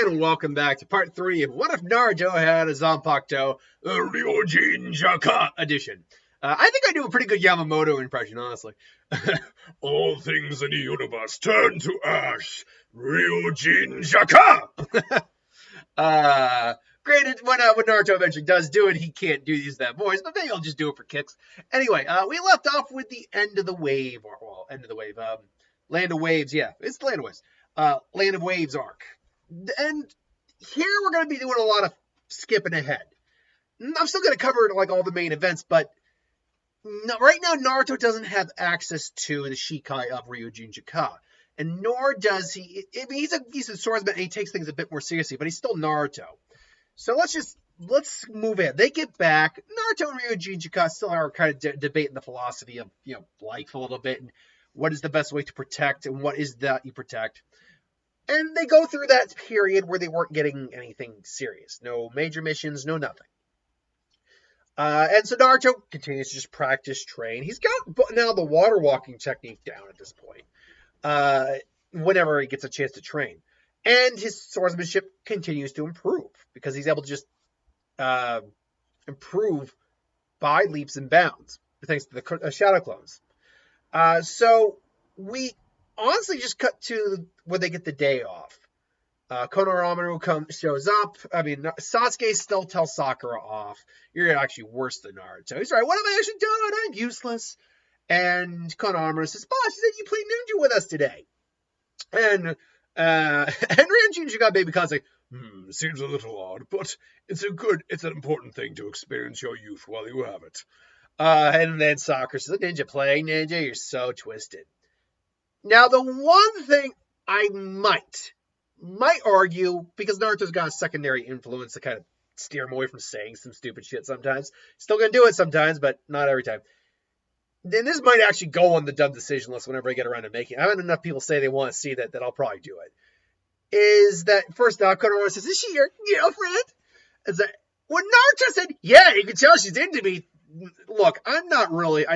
And welcome back to part 3 of What If Naruto Had a Zanpakuto, the Ryujinn Jakka edition. I think I do a pretty good Yamamoto impression, honestly. All things in the universe turn to ash. Ryujinn Jakka! Granted, when Naruto eventually does do it, he can't use that voice, but maybe I'll just do it for kicks. Anyway, we left off with the end of the wave, Land of Waves, yeah, it's the Land of Waves. Land of Waves arc. And here we're going to be doing a lot of skipping ahead. I'm still going to cover like all the main events, but right now Naruto doesn't have access to the Shikai of Ryujinn Jakka, and nor does he. I mean, he's a swordsman and he takes things a bit more seriously, but he's still Naruto. So let's move in. They get back. Naruto and Ryujinn Jakka still are kind of debating the philosophy of life a little bit, and what is the best way to protect, and what is that you protect. And they go through that period where they weren't getting anything serious. No major missions, no nothing. And so Naruto continues to just practice, train. He's got now the water walking technique down at this point. Whenever he gets a chance to train. And his swordsmanship continues to improve because he's able to just improve by leaps and bounds thanks to the shadow clones. So we honestly just cut to when they get the day off. Konohamaru shows up. I mean, Sasuke still tells Sakura off. You're actually worse than Naruto. He's right. What have I actually done? I'm useless. And Konohamaru says, "Boss, you said you played ninja with us today." And Ryujinn Jakka Baby Khan's like, seems a little odd, but it's an important thing to experience your youth while you have it. And then Sakura says, "Ninja playing ninja, you're so twisted." Now, the one thing I might argue, because Naruto's got a secondary influence to kind of steer him away from saying some stupid shit sometimes. Still gonna do it sometimes, but not every time. Then this might actually go on the dumb decision list whenever I get around to making it. I've had enough people say they want to see that I'll probably do it. Is that, first off, Konohamaru says, "Is she your girlfriend?" It's like, when Naruto said, "Yeah, you can tell she's into me." Look, I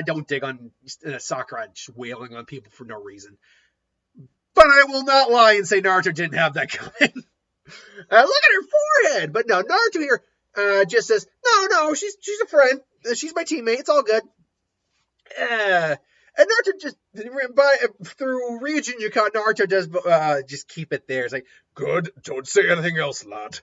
don't dig on Sakura wailing on people for no reason. But I will not lie and say Naruto didn't have that coming. Look at her forehead. But no, Naruto here just says, no, she's a friend. She's my teammate. It's all good. And Naruto just, through Ryujinn Jakka, Naruto does just keep it there. It's like, good, don't say anything else, lad.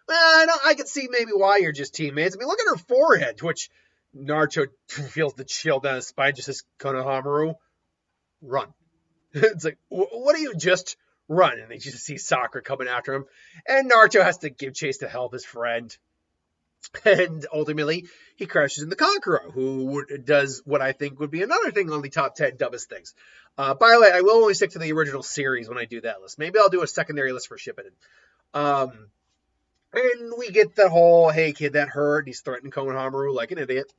And I can see maybe why you're just teammates. I mean, look at her forehead, which Naruto feels the chill down his spine, just says, "Konohamaru, run." It's like, what do you just run? And they just see Sakura coming after him. And Naruto has to give chase to help his friend. And ultimately, he crashes into Kankuro, who does what I think would be another thing on the top 10 dumbest things. By the way, I will only stick to the original series when I do that list. Maybe I'll do a secondary list for Shippuden. And we get the whole, hey kid, that hurt. And he's threatening Konohamaru like an idiot.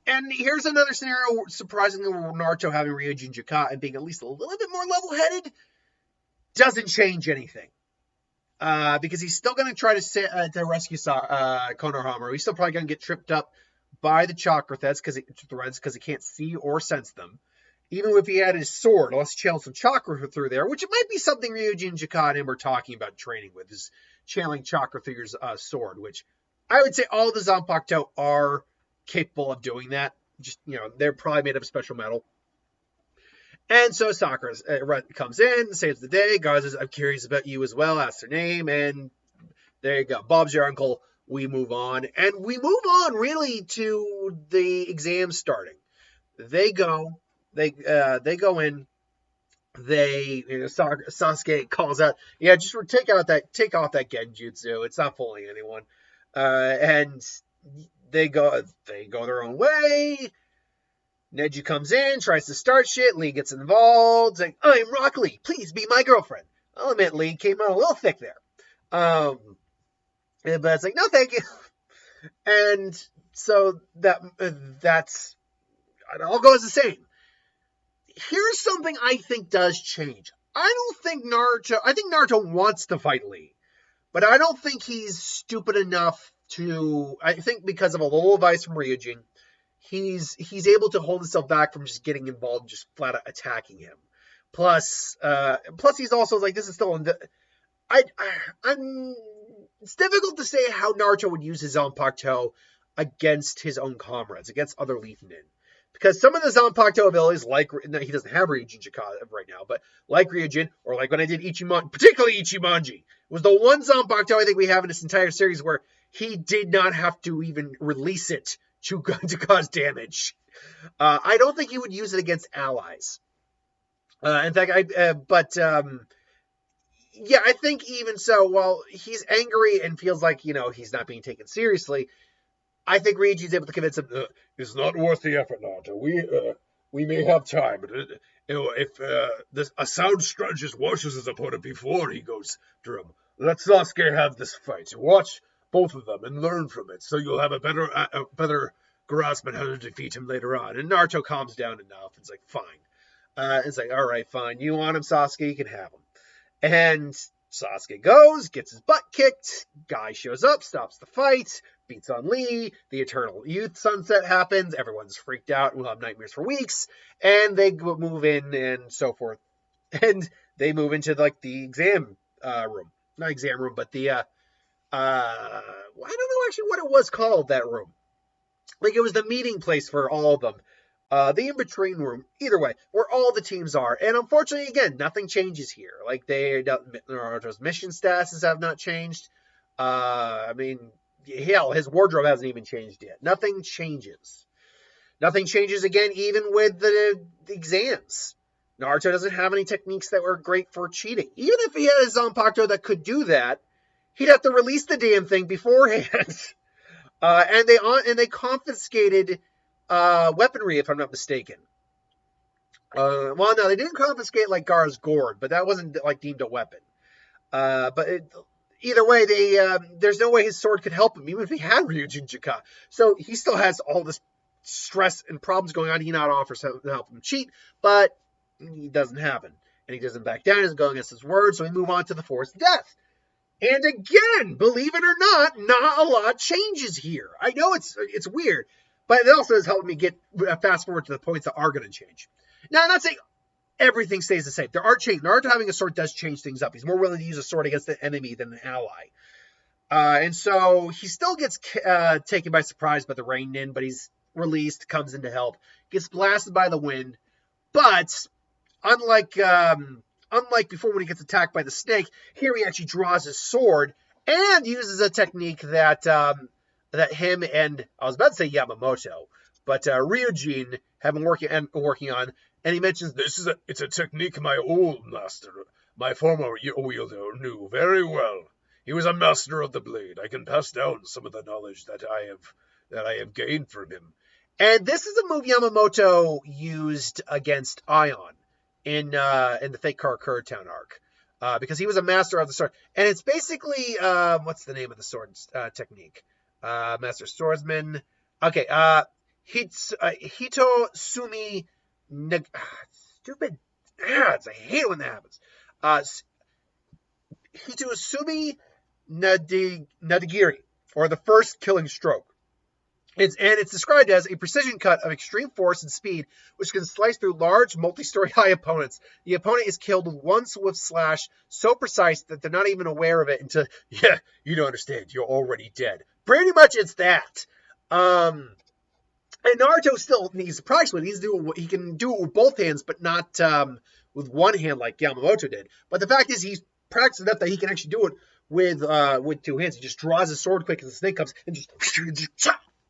And here's another scenario, surprisingly, where Naruto having Ryujinn Jakka and being at least a little bit more level-headed doesn't change anything. Because he's still going to try to rescue Konohamaru. He's still probably going to get tripped up by the chakra threads because he can't see or sense them. Even if he had his sword, let's channel some chakra through there, which it might be something Ryujinn Jakka and him are talking about training with, is channeling chakra through your sword, which I would say all the Zanpakuto are capable of doing that. Just, they're probably made of special metal. And so Sakura comes in, saves the day. Guy says, "I'm curious about you as well." Asks her name, and there you go. Bob's your uncle. We move on. And we move on, really, to the exams starting. They go in. Sasuke calls out, "Yeah, just take off that genjutsu. It's not fooling anyone." And they go their own way. Neji comes in, tries to start shit. Lee gets involved. Like, "I'm Rock Lee. Please be my girlfriend." I'll admit Lee came out a little thick there. But it's like, no, thank you. And so that's it all goes the same. Here's something I think does change. I think Naruto wants to fight Lee, but I don't think he's stupid enough to. I think because of a little advice from Ryujin, he's able to hold himself back from just getting involved, just flat out attacking him. Plus he's also like, this is still I'm. It's difficult to say how Naruto would use his Zanpakuto against his own comrades, against other Leaf Nin. Because some of the Zanpakuto abilities, like he doesn't have Ryujinn Jakka right now, but like Ryujinn, or like when I did Ichimonji, particularly Ichimonji, was the one Zanpakuto I think we have in this entire series where he did not have to even release it to cause damage. I don't think he would use it against allies. In fact, yeah, I think even so, while he's angry and feels like, he's not being taken seriously, I think Ryuji's able to convince him, it's not worth the effort, Naruto. We may have time, but if a sound strategist watches his opponent before he goes through him, let Sasuke have this fight. Watch both of them and learn from it, so you'll have a better grasp on how to defeat him later on. And Naruto calms down enough. It's like, fine. It's like, all right, fine. You want him, Sasuke? You can have him. And Sasuke goes, gets his butt kicked. Guy shows up, stops the fight, beats on Lee. The Eternal Youth Sunset happens. Everyone's freaked out. We'll have nightmares for weeks. And they move in and so forth. And they move into like the exam room. Not exam room, but the I don't know actually what it was called, that room. Like it was the meeting place for all of them. The in-between room, either way, where all the teams are. And unfortunately, again, nothing changes here. Like, Naruto's mission statuses have not changed. I mean, hell, his wardrobe hasn't even changed yet. Nothing changes. Nothing changes again, even with the exams. Naruto doesn't have any techniques that were great for cheating. Even if he had a Zanpakuto that could do that, he'd have to release the damn thing beforehand. And they confiscated weaponry, if I'm not mistaken. Well, no, they didn't confiscate like Gaara's gourd, but that wasn't like deemed a weapon. Either way, there's no way his sword could help him, even if he had Ryujinn Jakka. So he still has all this stress and problems going on. He not offers to help him cheat, but it doesn't happen. And he doesn't back down. He doesn't go against his word, so we move on to the forced death. And again, believe it or not a lot changes here. I know it's weird, but it also has helped me get fast forward to the points that are going to change. Now, I'm not saying everything stays the same. There are changes. Naruto having a sword does change things up. He's more willing to use a sword against an enemy than an ally. And so he still gets taken by surprise by the Rain Nin, but he's released, comes in to help, gets blasted by the wind. But unlike before when he gets attacked by the snake, here he actually draws his sword and uses a technique that him and, I was about to say Yamamoto, but Ryujinn have been working on, and he mentions it's a technique my old master, my former wielder, knew very well. He was a master of the blade. I can pass down some of the knowledge that I have gained from him. And this is a move Yamamoto used against Ion in the Fake Karakura Town arc, because he was a master of the sword. And it's basically what's the name of the sword technique? Master Swordsman. Okay, Hito Sumi. Stupid ads. I hate it when that happens. Hito Sumi Nadagiri, or the first killing stroke. It's described as a precision cut of extreme force and speed, which can slice through large, multi-story high opponents. The opponent is killed with one swift slash, so precise that they're not even aware of it until, you don't understand, you're already dead. Pretty much it's that. And Naruto still needs to practice with it. He can do it with both hands, but not with one hand like Yamamoto did. But the fact is, he's practiced enough that he can actually do it with two hands. He just draws his sword quick as the snake comes and just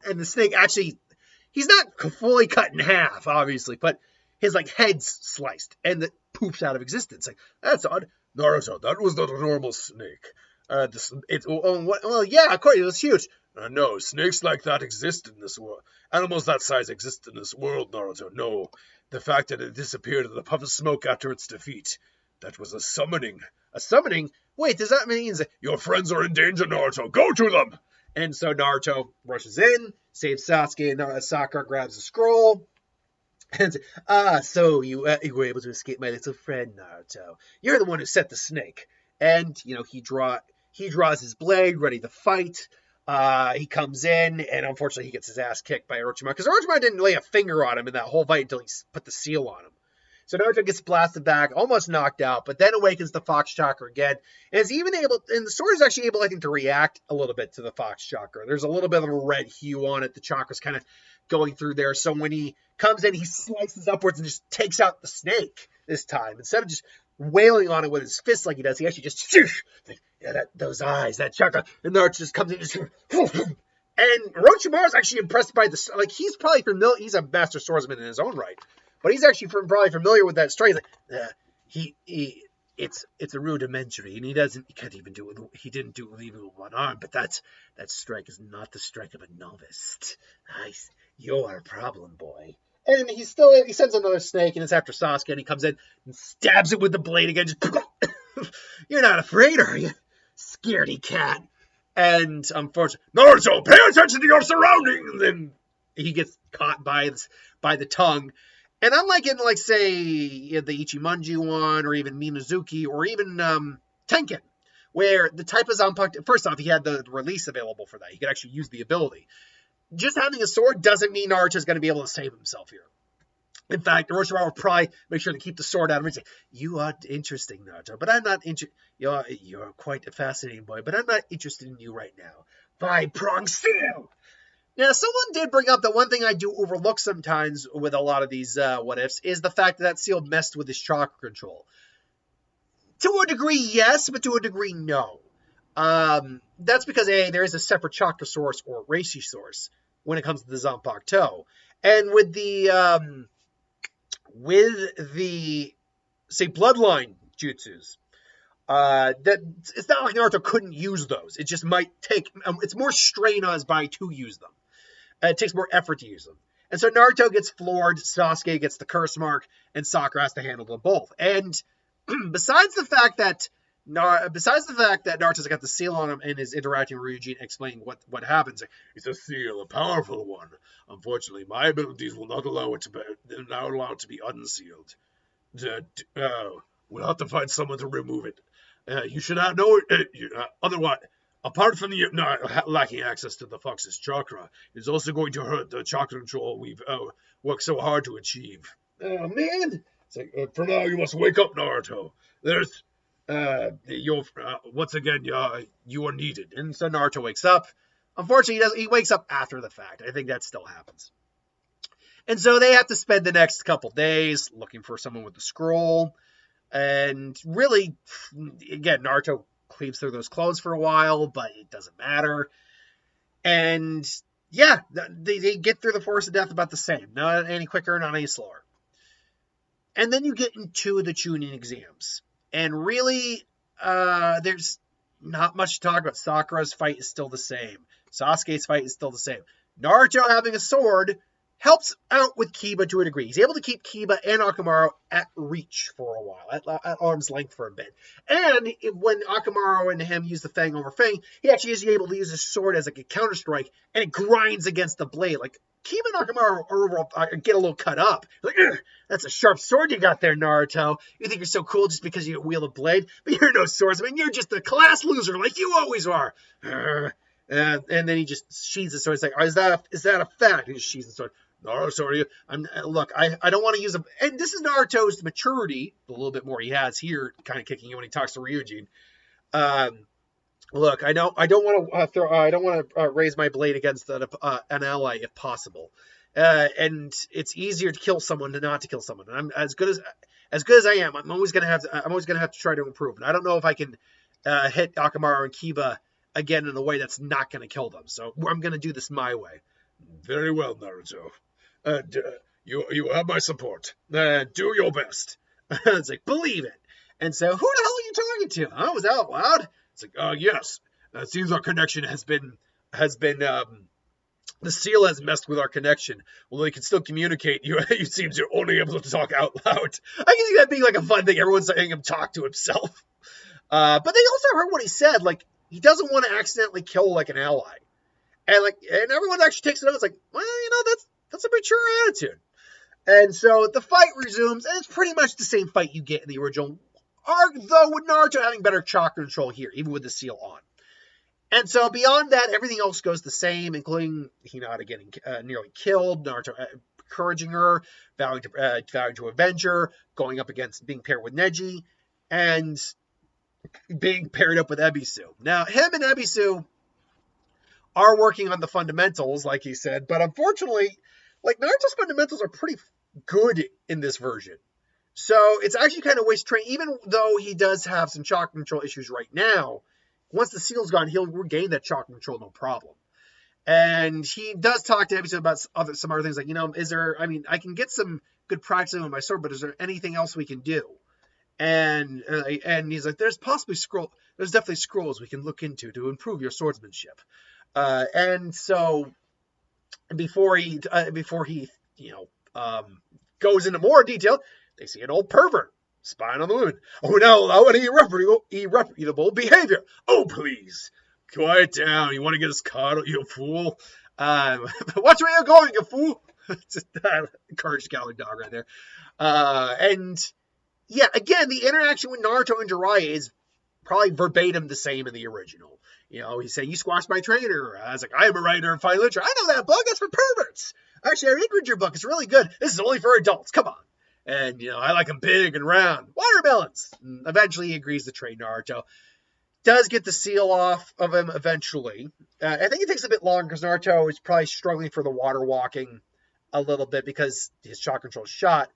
and the snake actually, he's not fully cut in half, obviously, but his head's sliced and it poops out of existence. Like, that's odd. Naruto, that was not a normal snake. Yeah, of course, it was huge. No, snakes like that exist in this world. Animals that size exist in this world, Naruto. No, the fact that it disappeared in the puff of smoke after its defeat, that was a summoning. A summoning? Wait, does that mean your friends are in danger, Naruto? Go to them! And so Naruto rushes in, saves Sasuke, and Sakura grabs the scroll. And so you were able to escape my little friend, Naruto. You're the one who set the snake. And, he draws his blade, ready to fight. He comes in, and unfortunately he gets his ass kicked by Orochimaru, because Orochimaru didn't lay a finger on him in that whole fight until he put the seal on him. So Naruto gets blasted back, almost knocked out, but then awakens the Fox Chakra again. And is even able, and the sword is actually able, I think, to react a little bit to the Fox Chakra. There's a little bit of a red hue on it. The chakra's kind of going through there. So when he comes in, he slices upwards and just takes out the snake this time. Instead of just wailing on it with his fist like he does, he actually just, those eyes, that chakra. And Naruto just comes in and just, and Orochimaru's actually impressed by this. Like, he's probably familiar, he's a master swordsman in his own right. But he's actually probably familiar with that strike. Like, it's a rudimentary, and he can't even do it. He didn't do it even with one arm. But that strike is not the strike of a novice. Nice, you're a problem, boy. And he sends another snake, and it's after Sasuke, and he comes in and stabs it with the blade again. Just, you're not afraid, are you, scaredy cat? And unfortunately, Naruto, pay attention to your surroundings. And he gets caught by the tongue. And unlike in, like, say, the Ichimonji one, or even Minazuki, or even Tenken, where the type of Zanpakuto, first off, he had the release available for that. He could actually use the ability. Just having a sword doesn't mean Naruto's going to be able to save himself here. In fact, Orochimaru will probably make sure to keep the sword out of him and say, you are interesting, Naruto, but I'm not interested. You're quite a fascinating boy, but I'm not interested in you right now. Five-pronged steel! Now, someone did bring up that one thing I do overlook sometimes with a lot of these what-ifs is the fact that seal messed with his chakra control. To a degree, yes, but to a degree, no. That's because, A, there is a separate chakra source or reishi source when it comes to the Zanpakuto. And with the say, bloodline jutsus, that it's not like Naruto couldn't use those. It just might take, it's more strain on his body to use them. It takes more effort to use them. And so Naruto gets floored, Sasuke gets the curse mark, and Sakura has to handle them both. And besides the fact that Naruto's got the seal on him and is interacting with Ryujinn, explaining what happens. It's a seal, a powerful one. Unfortunately, my abilities will not allow it to be unsealed. We'll have to find someone to remove it. You should not know it. Otherwise, apart from the lacking access to the Fox's chakra, it's also going to hurt the chakra control we've worked so hard to achieve. Oh, man. It's like, for now, you must wake up, Naruto. There's... once again, you are needed. And so Naruto wakes up. Unfortunately, he wakes up after the fact. I think that still happens. And so they have to spend the next couple days looking for someone with the scroll. And really, again, Naruto cleaves through those clothes for a while, but it doesn't matter. And yeah, they get through the Forest of Death about the same. Not any quicker, not any slower. And then you get into the Chunin exams. And really, there's not much to talk about. Sakura's fight is still the same. Sasuke's fight is still the same. Naruto having a sword helps out with Kiba to a degree. He's able to keep Kiba and Akamaru at reach for a while, at arm's length for a bit. And when Akamaru and him use the Fang over Fang, he actually is able to use his sword as like a counter strike, and it grinds against the blade. Like, Kiba and Akamaru get a little cut up. Like, that's a sharp sword you got there, Naruto. You think you're so cool just because you wield a blade? But you're no swordsman. You're just a class loser like you always are. And then he just sheathes the sword. It's like, is that a fact? He just sheathes the sword. Naruto, look, I don't want to use a... And this is Naruto's maturity, the little bit more he has here, kind of kicking in when he talks to Ryujinn. Look, I don't want to raise my blade against an ally if possible, and it's easier to kill someone than not to kill someone. And I'm as good as I am. I'm always gonna have to try to improve. And I don't know if I can hit Akamaru and Kiba again in a way that's not gonna kill them. So I'm gonna do this my way. Very well, Naruto. You have my support. Do your best. It's like, believe it. And so, who the hell are you talking to? Huh? Was that out loud? It's like, yes. It seems our connection has been, the seal has messed with our connection. Well, they can still communicate. You seem to only able to talk out loud. I can see that being like a fun thing. Everyone's letting him talk to himself. But they also heard what he said. Like, he doesn't want to accidentally kill like an ally. And everyone actually takes it out. It's like, well, that's a mature attitude. And so the fight resumes, and it's pretty much the same fight you get in the original arc, though with Naruto having better chakra control here, even with the seal on. And so beyond that, everything else goes the same, including Hinata getting nearly killed, Naruto encouraging her, vowing to avenge her, going up against being paired with Neji, and being paired up with Ebisu. Now, him and Ebisu are working on the fundamentals, like he said, but unfortunately, like, Naruto's fundamentals are pretty good in this version. So it's actually kind of waste training, even though he does have some chakra control issues right now. Once the seal's gone, he'll regain that chakra control, no problem. And he does talk to Ebisu about some other things, like, I can get some good practice with my sword, but is there anything else we can do? And he's like, there's definitely scrolls we can look into to improve your swordsmanship. And so before he goes into more detail, they see an old pervert spying on the women. Oh, no, I want irreputable behavior. Oh, please, quiet down. You want to get us caught, you fool? Watch where you're going, you fool. Just courage coward dog right there. And yeah, again, the interaction with Naruto and Jiraiya is probably verbatim the same in the original. He's saying, you squashed my trainer. I was like, I am a writer in fine literature. I know that book. That's for perverts. Actually, I read your book. It's really good. This is only for adults. Come on. And, I like them big and round. Watermelons. And eventually, he agrees to train Naruto. Does get the seal off of him eventually. I think it takes a bit longer because Naruto is probably struggling for the water walking a little bit because his chakra control is shot.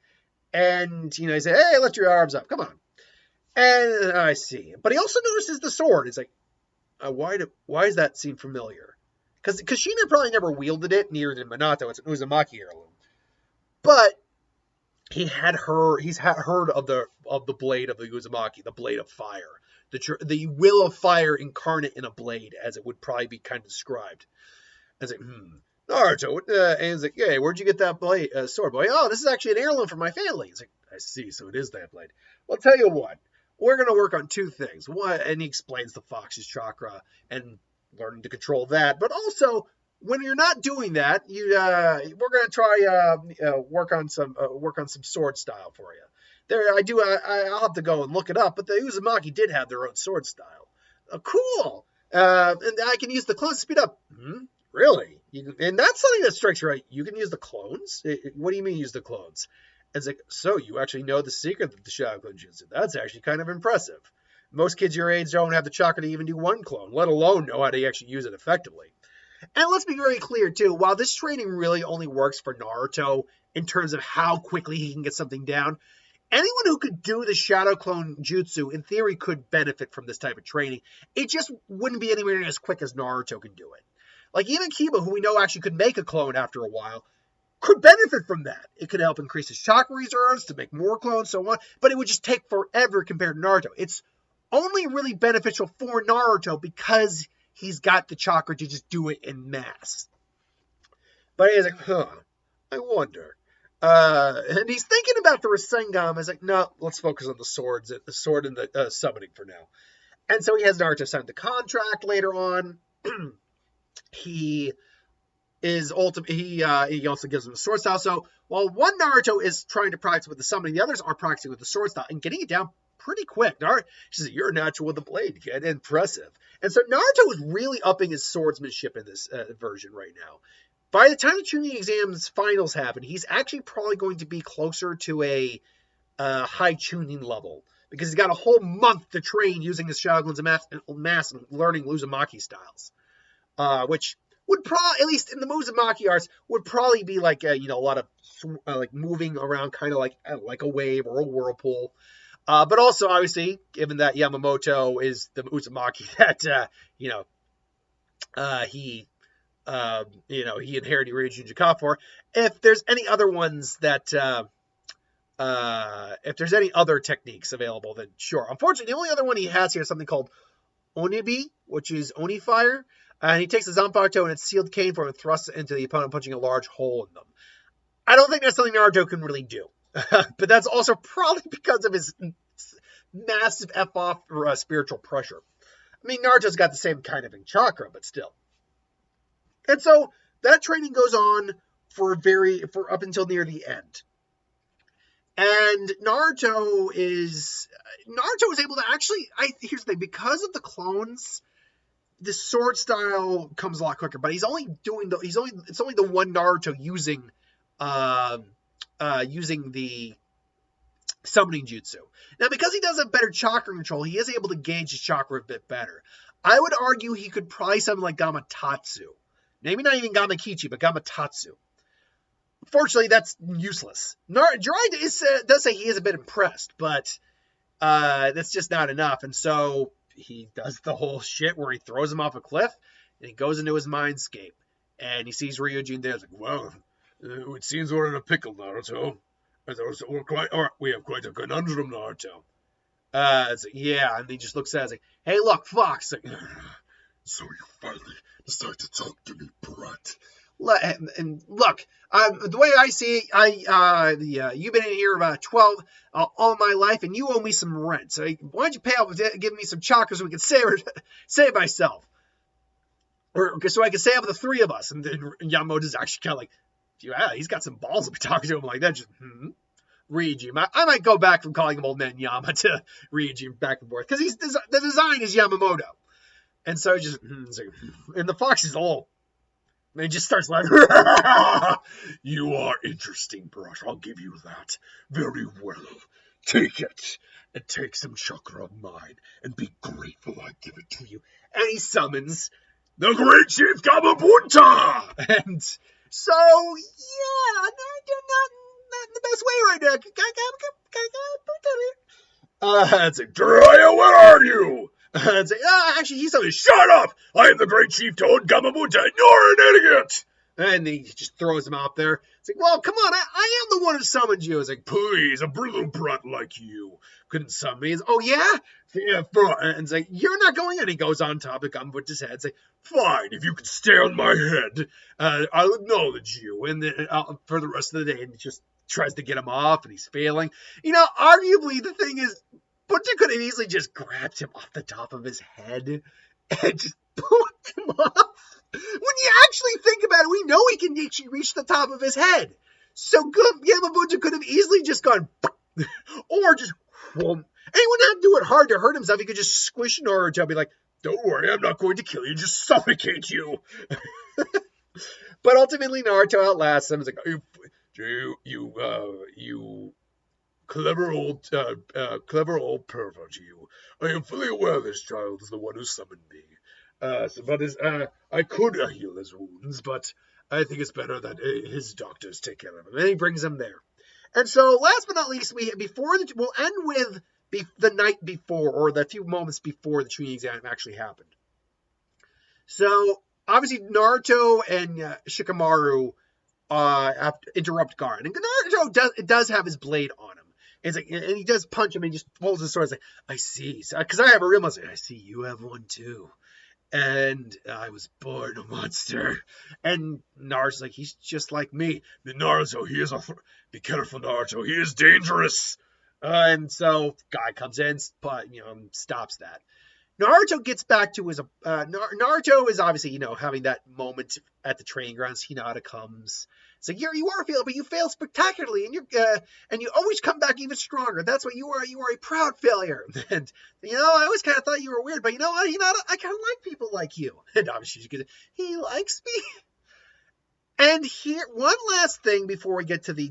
And, he said, hey, lift your arms up. Come on. And I see. But he also notices the sword. He's like, why does that seem familiar? Because Kushina probably never wielded it, neither did Minato. It's an Uzumaki heirloom. But he's heard of the blade of the Uzumaki, the blade of fire. The will of fire incarnate in a blade, as it would probably be kind of described. I was like, Naruto, and he's like, hey, where'd you get that blade, sword, boy? Oh, this is actually an heirloom from my family. He's like, I see, so it is that blade. Well, I'll tell you what, we're going to work on two things. One, and he explains the Fox's chakra and learning to control that, but also, when you're not doing that, we're going to try work on some sword style for you. I'll have to go and look it up, but the Uzumaki did have their own sword style. Cool. And I can use the clones to speed up. Really? And that's something that strikes you right. You can use the clones? What do you mean use the clones? And it's like, so you actually know the secret of the Shadow Clone Jutsu. That's actually kind of impressive. Most kids your age don't have the chakra to even do one clone, let alone know how to actually use it effectively. And let's be very clear, too. While this training really only works for Naruto in terms of how quickly he can get something down, anyone who could do the Shadow Clone Jutsu, in theory, could benefit from this type of training. It just wouldn't be anywhere near as quick as Naruto can do it. Like, even Kiba, who we know actually could make a clone after a while, could benefit from that. It could help increase his chakra reserves to make more clones, so on. But it would just take forever compared to Naruto. It's only really beneficial for Naruto because he's got the chakra to just do it in mass. But he's like, I wonder. And he's thinking about the Rasengan. He's like, no, let's focus on the sword and the summoning for now. And so he has Naruto sign the contract later on. He also gives him the sword style. So while one Naruto is trying to practice with the summoning, the others are practicing with the sword style and getting it down pretty quick. Naruto, she says, you're a natural with the blade, kid. Impressive. And so Naruto is really upping his swordsmanship in this version right now. By the time the Chunin exams finals happen, he's actually probably going to be closer to a high Chunin level because he's got a whole month to train using his Shaolins mass and learning Uzumaki styles, which would probably, at least in the Uzumaki arts, would probably be like a lot of like moving around, kind of like a wave or a whirlpool. But also, obviously, given that Yamamoto is the Uzumaki that he inherited Ryujinn Jakka for. If there's any other ones that, if there's any other techniques available, then sure. Unfortunately, the only other one he has here is something called Onibi, which is Oni Fire. And he takes the Zanpakuto and its sealed cane form and thrusts it into the opponent, punching a large hole in them. I don't think that's something Naruto can really do. But that's also probably because of his massive F-off spiritual pressure. I mean, Naruto's got the same kind of chakra, but still. And so that training goes on for up until near the end. And Naruto is able to actually, here's the thing, because of the clones, the sword style comes a lot quicker, but it's only the one Naruto using using the summoning jutsu. Now, because he does have better chakra control, he is able to gauge his chakra a bit better. I would argue he could probably summon like Gamatatsu. Maybe not even Gamakichi, but Gamatatsu. Fortunately, that's useless. Jiraiya does say he is a bit impressed, but that's just not enough. And so he does the whole shit where he throws him off a cliff, and he goes into his mindscape. And he sees Ryujinn there. He's like, well, it seems we're in a pickle, Naruto. We have quite a conundrum, Naruto. It's like, yeah, and he just looks at it, like, hey, look, Fox. Like, so you finally decide to talk to me, brat. And look, the way I see it, you've been in here about 12 all my life, and you owe me some rent. So why don't you pay off, give me some chakra so we can save myself, or so I can save the three of us. And then Yamamoto's actually kind of like, yeah, he's got some balls to be talking to him like that. Just Ryujinn. I might go back from calling him Old Man Yama to Ryujinn back and forth because the design is Yamamoto, and so just and the Fox is all. And he just starts laughing. You are interesting, Brush. I'll give you that. Very well. Take it. And take some chakra of mine. And be grateful I give it to you. And he summons the Great Chief Gamabunta! And so, yeah, not in the best way right now. It's like, Jiraiya, where are you? And say, actually, he's something. Shut up! I am the Great Chief Toad Gamabunta, and you're an idiot! And he just throws him out there. It's like, well, come on, I am the one who summoned you. It's like, please, a little brat like you couldn't summon me. It's, oh, yeah? Yeah, and it's like, you're not going in. He goes on top of Gamabunta's head. It's like, fine, if you can stay on my head, I'll acknowledge you and then, for the rest of the day. And he just tries to get him off, and he's failing. You know, arguably, the thing is, Bunta could have easily just grabbed him off the top of his head and just pulled him off. When you actually think about it, we know he can reach the top of his head. So Yamabunta could have easily just gone, or just, and he wouldn't have to do it hard to hurt himself. He could just squish Naruto and be like, don't worry, I'm not going to kill you, just suffocate you. But ultimately, Naruto outlasts him. He's like, you clever old pervert, you. I am fully aware this child is the one who summoned me. I could heal his wounds, but I think it's better that his doctors take care of him. And he brings him there. And so, last but not least, we'll end with the night before, or the few moments before the training exam actually happened. So, obviously, Naruto and Shikamaru have to interrupt Gaara. And Naruto does have his blade on him. And he does punch him and he just pulls his sword. It's like, I see. Because I have a real monster. I see you have one too. And I was born a monster. And Naruto's like, he's just like me. Naruto, be careful, Naruto. He is dangerous. And so, guy comes in, stops that. Naruto gets back to his, Naruto is obviously, having that moment at the training grounds. Hinata comes. It's like, you are failing, but you fail spectacularly, and you always come back even stronger. That's what you are. You are a proud failure. And, I always kind of thought you were weird, but you know what, Hinata, I kind of like people like you. And obviously, he likes me. And here, one last thing before we get to the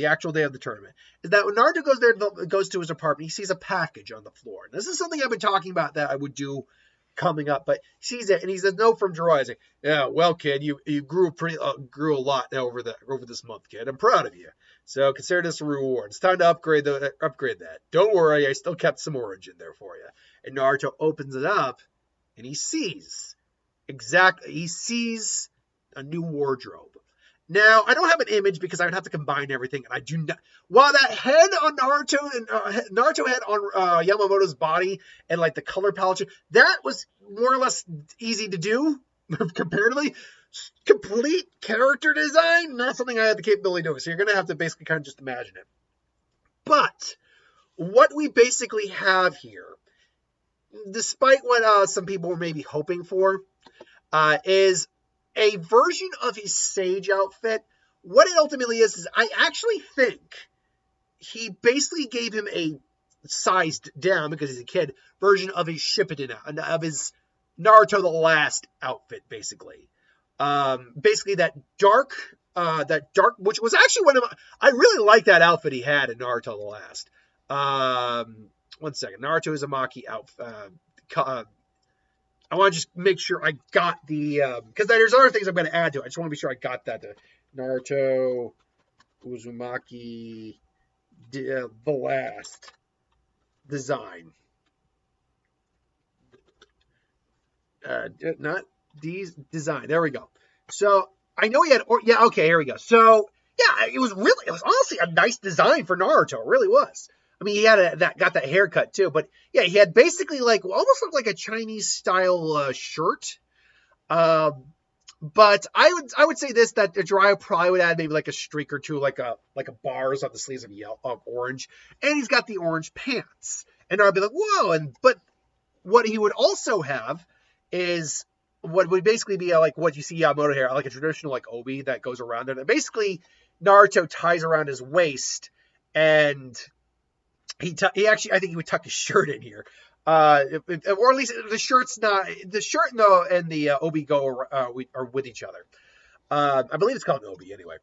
actual day of the tournament, is that when Naruto goes to his apartment, he sees a package on the floor. And this is something I've been talking about that I would do coming up, but he sees it, and he says, "No, from Jiraiya." He's like, "Yeah, well, kid, you grew a lot over this month, kid. I'm proud of you. So consider this a reward. It's time to upgrade that. Don't worry, I still kept some origin there for you." And Naruto opens it up, and he sees a new wardrobe. Now, I don't have an image because I would have to combine everything, and I do not. While that head on Naruto and Naruto head on Yamamoto's body and like the color palette, that was more or less easy to do comparatively. Complete character design, not something I had the capability of doing. So you're going to have to basically kind of just imagine it. But what we basically have here, despite what some people were maybe hoping for, is a version of his Sage outfit. What it ultimately is I actually think he basically gave him a sized down, because he's a kid, version of his Shippuden, of his Naruto the Last outfit, basically. Basically that dark that dark, which was actually one of my, I really like that outfit he had in Naruto the Last. 1 second. Naruto Uzumaki outfit. I want to just make sure I got the, because there's other things I'm going to add to it. I just want to be sure I got that. The Naruto Uzumaki the Last design. Not these design. There we go. So I know he had, yeah, okay, here we go. So yeah, it was honestly a nice design for Naruto. It really was. I mean, he had got that haircut too, but yeah, he had basically like almost looked like a Chinese style shirt. But I would say this, that Jiraiya probably would add maybe like a streak or two, like a bars on the sleeves of orange, and he's got the orange pants. And I'd be like, whoa! But what he would also have is what would basically be like what you see Yamamoto here, like a traditional like obi that goes around it. And basically, Naruto ties around his waist, and he actually, I think he would tuck his shirt in here. Or at least the shirt's not, the shirt and the obi go are with each other. I believe it's called an obi anyway.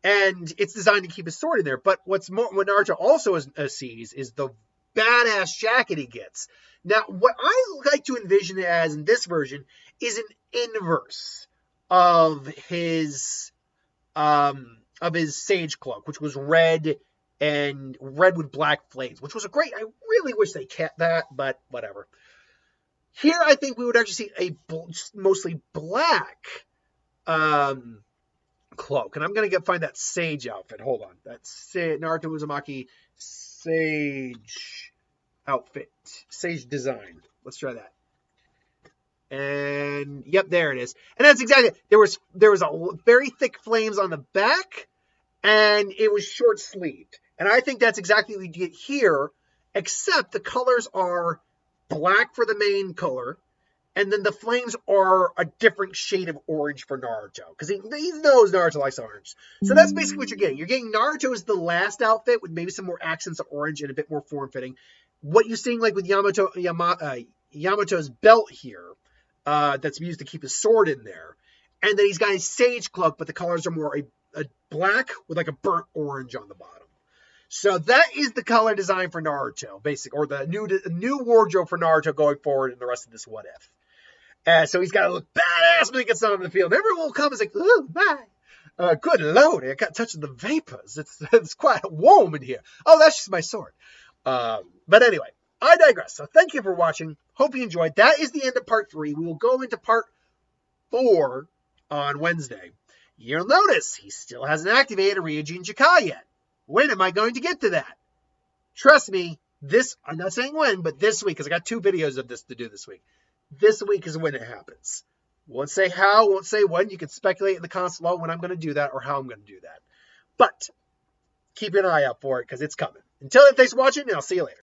And it's designed to keep his sword in there. But what Naruto also sees is the badass jacket he gets. Now, what I like to envision it as in this version is an inverse of his sage cloak, which was red with black flames, which was a great. I really wish they kept that, but whatever. Here, I think we would actually see a mostly black cloak, and I'm gonna find that sage outfit. Hold on, that's Naruto Uzumaki sage outfit, sage design. Let's try that. And yep, there it is. And that's exactly, there was a very thick flames on the back, and it was short sleeved. And I think that's exactly what we get here, except the colors are black for the main color, and then the flames are a different shade of orange for Naruto, because he knows Naruto likes orange. So that's basically what you're getting. You're getting Naruto as the last outfit with maybe some more accents of orange and a bit more form-fitting. What you're seeing like with Yamato's belt here, that's used to keep his sword in there. And then he's got his sage cloak, but the colors are more a black with like a burnt orange on the bottom. So that is the color design for Naruto, basically, or the new wardrobe for Naruto going forward in the rest of this What If. So he's got to look badass when he gets out on the field. Everyone will come and say, "Ooh, my, good lord, I got touching the vapors. It's quite warm in here. Oh, that's just my sword." But anyway, I digress. So thank you for watching. Hope you enjoyed. That is the end of part 3. We will go into part 4 on Wednesday. You'll notice he still hasn't activated Ryujinn Jakka yet. When am I going to get to that? Trust me, I'm not saying when, but this week, because I got 2 videos of this to do this week. This week is when it happens. Won't say how, won't say when. You can speculate in the comments below when I'm going to do that or how I'm going to do that. But keep an eye out for it because it's coming. Until then, thanks for watching, and I'll see you later.